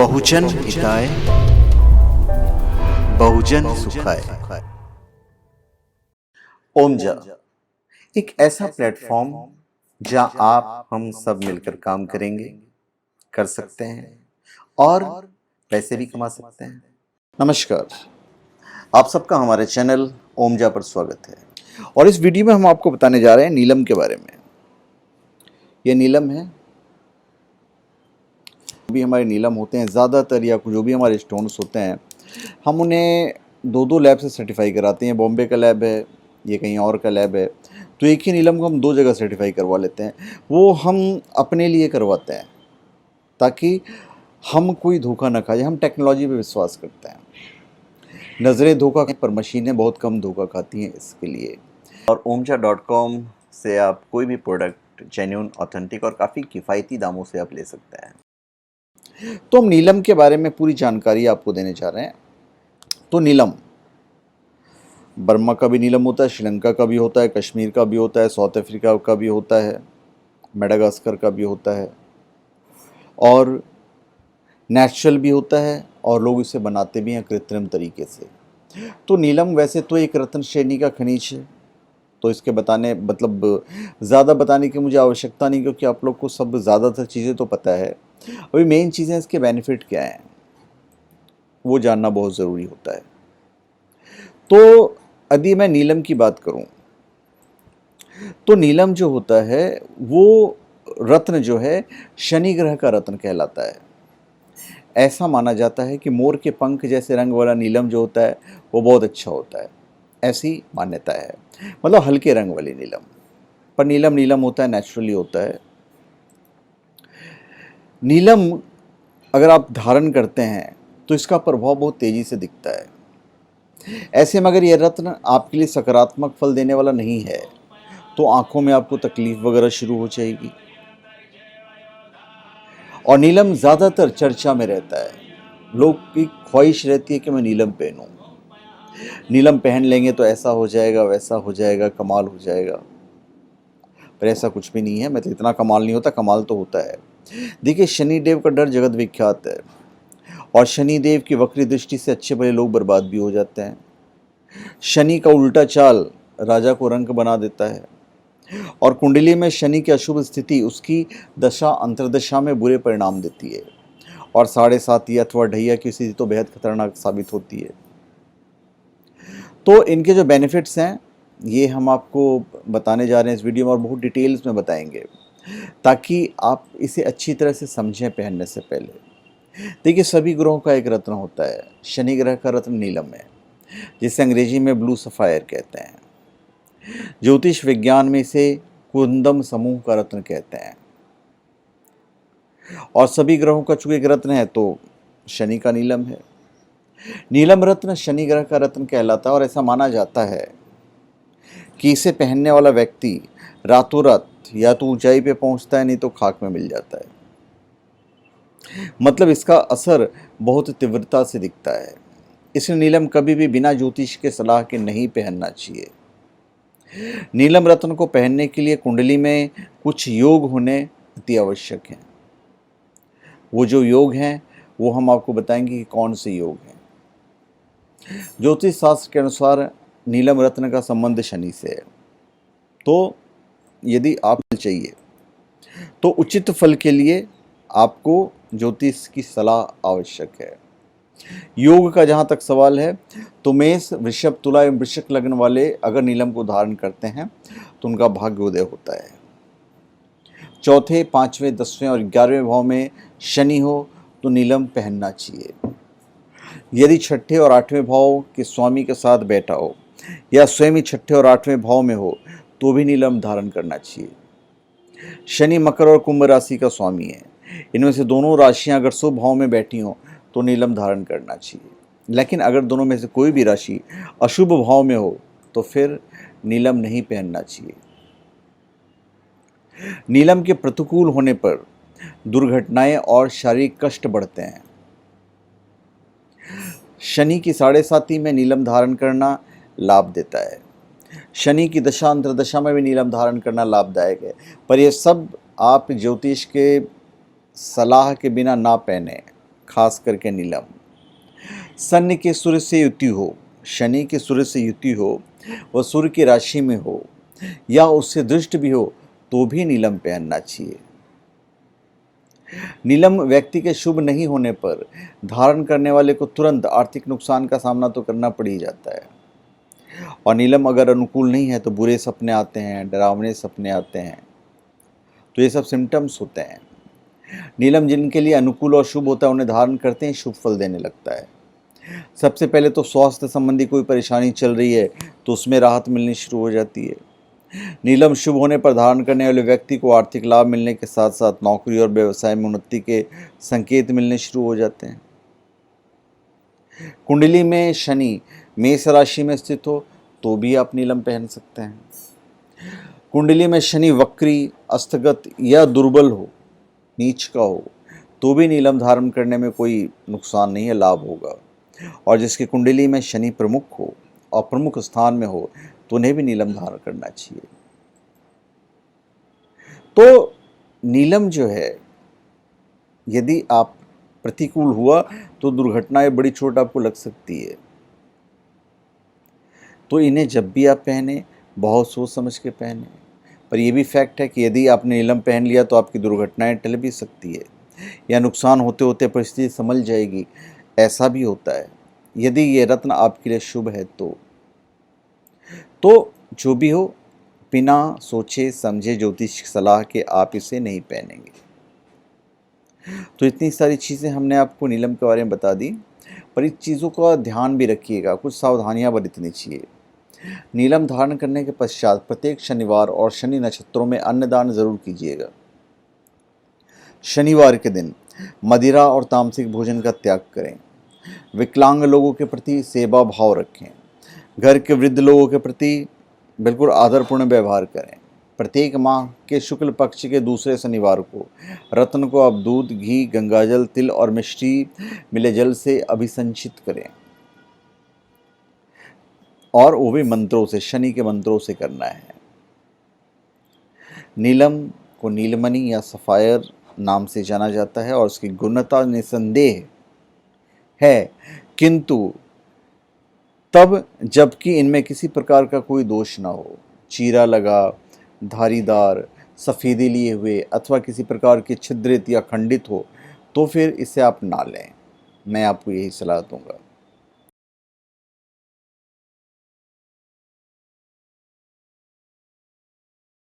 बहुजन हिताय बहुजन सुखाय। ओमजा एक ऐसा प्लेटफॉर्म जहां आप हम सब मिलकर काम करेंगे, कर सकते हैं और पैसे भी कमा सकते हैं। नमस्कार, आप सबका हमारे चैनल ओमजा पर स्वागत है और इस वीडियो में हम आपको बताने जा रहे हैं नीलम के बारे में। ये नीलम है, भी हमारे नीलम होते हैं ज़्यादातर, या जो भी हमारे स्टोन्स होते हैं हम उन्हें दो लैब से सर्टिफाई कराते हैं। बॉम्बे का लैब है, ये कहीं और का लैब है, तो एक ही नीलम को हम दो जगह सर्टिफाई करवा लेते हैं। वो हम अपने लिए करवाते हैं ताकि हम कोई धोखा ना खाए। हम टेक्नोलॉजी पे विश्वास करते हैं। नज़रें धोखा पर मशीनें बहुत कम धोखा खाती हैं, इसके लिए। और omja.com से आप कोई भी प्रोडक्ट जेन्युइन, ऑथेंटिक और काफ़ी किफ़ायती दामों से आप ले सकते हैं। तो हम नीलम के बारे में पूरी जानकारी आपको देने जा रहे हैं। तो नीलम, बर्मा का भी नीलम होता है, श्रीलंका का भी होता है, कश्मीर का भी होता है, साउथ अफ्रीका का भी होता है, मेडागास्कर का भी होता है और नेचुरल भी होता है और लोग इसे बनाते भी हैं कृत्रिम तरीके से। तो नीलम वैसे तो एक रत्न श्रेणी का खनिज है, तो इसके ज़्यादा बताने की मुझे आवश्यकता नहीं, क्योंकि आप लोग को सब ज़्यादातर चीज़ें तो पता है। अभी मेन चीज़ें इसके बेनिफिट क्या हैं वो जानना बहुत ज़रूरी होता है। तो यदि मैं नीलम की बात करूं, तो नीलम जो होता है वो रत्न जो है शनि ग्रह का रत्न कहलाता है। ऐसा माना जाता है कि मोर के पंख जैसे रंग वाला नीलम जो होता है वो बहुत अच्छा होता है, ऐसी मान्यता है। मतलब हल्के रंग वाली नीलम, पर नीलम नीलम होता है, नेचुरली होता है। नीलम अगर आप धारण करते हैं तो इसका प्रभाव बहुत तेज़ी से दिखता है। ऐसे में अगर यह रत्न आपके लिए सकारात्मक फल देने वाला नहीं है तो आंखों में आपको तकलीफ वगैरह शुरू हो जाएगी। और नीलम ज़्यादातर चर्चा में रहता है। लोग की ख्वाहिश रहती है कि मैं नीलम पहनूं, नीलम पहन लेंगे तो ऐसा हो जाएगा, वैसा हो जाएगा, कमाल हो जाएगा। पर ऐसा कुछ भी नहीं है। मतलब इतना कमाल नहीं होता, कमाल तो होता है। देखिए, शनिदेव का डर जगत विख्यात है और शनिदेव की वक्री दृष्टि से अच्छे भले लोग बर्बाद भी हो जाते हैं। शनि का उल्टा चाल राजा को रंक बना देता है और कुंडली में शनि की अशुभ स्थिति उसकी दशा अंतर्दशा में बुरे परिणाम देती है और 7.5 अथवा ढैया की स्थिति तो बेहद खतरनाक साबित होती है। तो इनके जो बेनिफिट्स हैं ये हम आपको बताने जा रहे हैं इस वीडियो में और बहुत डिटेल्स में बताएंगे ताकि आप इसे अच्छी तरह से समझें पहनने से पहले। देखिए, सभी ग्रहों का एक रत्न होता है। शनि ग्रह का रत्न नीलम है, जिसे अंग्रेजी में ब्लू सफ़ायर कहते हैं। ज्योतिष विज्ञान में इसे कुंदम समूह का रत्न कहते हैं। और सभी ग्रहों का चूंकि एक रत्न है तो शनि का नीलम है। नीलम रत्न शनि ग्रह का रत्न कहलाता है और ऐसा माना जाता है कि इसे पहनने वाला व्यक्ति रातों रात या तो ऊंचाई पे पहुंचता है, नहीं तो खाक में मिल जाता है। मतलब इसका असर बहुत तीव्रता से दिखता है। इसलिए नीलम कभी भी बिना ज्योतिष के सलाह के नहीं पहनना चाहिए। नीलम रत्न को पहनने के लिए कुंडली में कुछ योग होने अति आवश्यक हैं। वो जो योग हैं वो हम आपको बताएंगे कि कौन से योग हैं। ज्योतिष शास्त्र के अनुसार नीलम रत्न का संबंध शनि से है। तो यदि आप चाहिए तो उचित फल के लिए आपको ज्योतिष की सलाह आवश्यक है। योग का जहाँ तक सवाल है तो मेष, वृषभ, तुला एवं वृश्चिक लग्न वाले अगर नीलम को धारण करते हैं तो उनका भाग्योदय होता है। चौथे, 5वें, 10वें और 11वें भाव में शनि हो तो नीलम पहनना चाहिए। यदि 6ठे और 8वें भाव के स्वामी के साथ बैठा हो या स्वयं ही 6ठे और 8वें भाव में हो तो भी नीलम धारण करना चाहिए। शनि मकर और कुंभ राशि का स्वामी है। इनमें से दोनों राशियां अगर शुभ भाव में बैठी हों तो नीलम धारण करना चाहिए। लेकिन अगर दोनों में से कोई भी राशि अशुभ भाव में हो तो फिर नीलम नहीं पहनना चाहिए। नीलम के प्रतिकूल होने पर दुर्घटनाएं और शारीरिक कष्ट बढ़ते हैं। शनि की 7.5 में नीलम धारण करना लाभ देता है। शनि की दशा अंतर्दशा में भी नीलम धारण करना लाभदायक है, पर यह सब आप ज्योतिष के सलाह के बिना ना पहने, खास करके नीलम। शनि के सूर्य से युति हो, शनि के सूर्य से युति हो, वह सूर्य की राशि में हो या उससे दृष्ट भी हो तो भी नीलम पहनना चाहिए। नीलम व्यक्ति के शुभ नहीं होने पर धारण करने वाले को तुरंत आर्थिक नुकसान का सामना तो करना पड़ ही जाता है। और नीलम अगर अनुकूल नहीं है तो बुरे सपने आते हैं, डरावने सपने आते हैं, तो ये सब सिम्टम्स होते हैं। नीलम जिनके लिए अनुकूल और शुभ होता है उन्हें धारण करते ही शुभ फल देने लगता है। सबसे पहले तो स्वास्थ्य संबंधी कोई परेशानी चल रही है तो उसमें राहत मिलनी शुरू हो जाती है। नीलम शुभ होने पर धारण करने वाले व्यक्ति को आर्थिक लाभ मिलने के साथ साथ नौकरी और व्यवसाय में उन्नति के संकेत मिलने शुरू हो जाते हैं। कुंडली में शनि मेष राशि में स्थित हो तो भी आप नीलम पहन सकते हैं। कुंडली में शनि वक्री, अस्तगत या दुर्बल हो, नीच का हो तो भी नीलम धारण करने में कोई नुकसान नहीं है, लाभ होगा। और जिसकी कुंडली में शनि प्रमुख हो और प्रमुख स्थान में हो तो उन्हें भी नीलम धारण करना चाहिए। तो नीलम जो है, यदि आप प्रतिकूल हुआ तो दुर्घटनाएं बड़ी चोट आपको लग सकती है। तो इन्हें जब भी आप पहने बहुत सोच समझ के पहने। पर यह भी फैक्ट है कि यदि आपने नीलम पहन लिया तो आपकी दुर्घटनाएं टल भी सकती है या नुकसान होते होते परिस्थिति संभल जाएगी, ऐसा भी होता है यदि ये रत्न आपके लिए शुभ है तो जो भी हो, बिना सोचे समझे ज्योतिष सलाह के आप इसे नहीं पहनेंगे। तो इतनी सारी चीज़ें हमने आपको नीलम के बारे में बता दी, पर इस चीज़ों का ध्यान भी रखिएगा, कुछ सावधानियां बरतनी चाहिए। नीलम धारण करने के पश्चात प्रत्येक शनिवार और शनि नक्षत्रों में अन्नदान जरूर कीजिएगा। शनिवार के दिन मदिरा और तामसिक भोजन का त्याग करें। विकलांग लोगों के प्रति सेवा भाव रखें। घर के वृद्ध लोगों के प्रति बिल्कुल आदरपूर्ण व्यवहार करें। प्रत्येक माह के शुक्ल पक्ष के दूसरे शनिवार को रत्न को आप दूध, घी, गंगाजल, तिल और मिश्री मिले जल से अभिसंचित करें, और वो भी मंत्रों से, शनि के मंत्रों से करना है। नीलम को नीलमणि या सफ़ायर नाम से जाना जाता है और उसकी गुणवत्ता निसंदेह है, किंतु तब जबकि इनमें किसी प्रकार का कोई दोष ना हो, चीरा लगा, धारीदार, सफ़ेदी लिए हुए अथवा किसी प्रकार की छिद्रित या खंडित हो तो फिर इसे आप ना लें। मैं आपको यही सलाह दूंगा।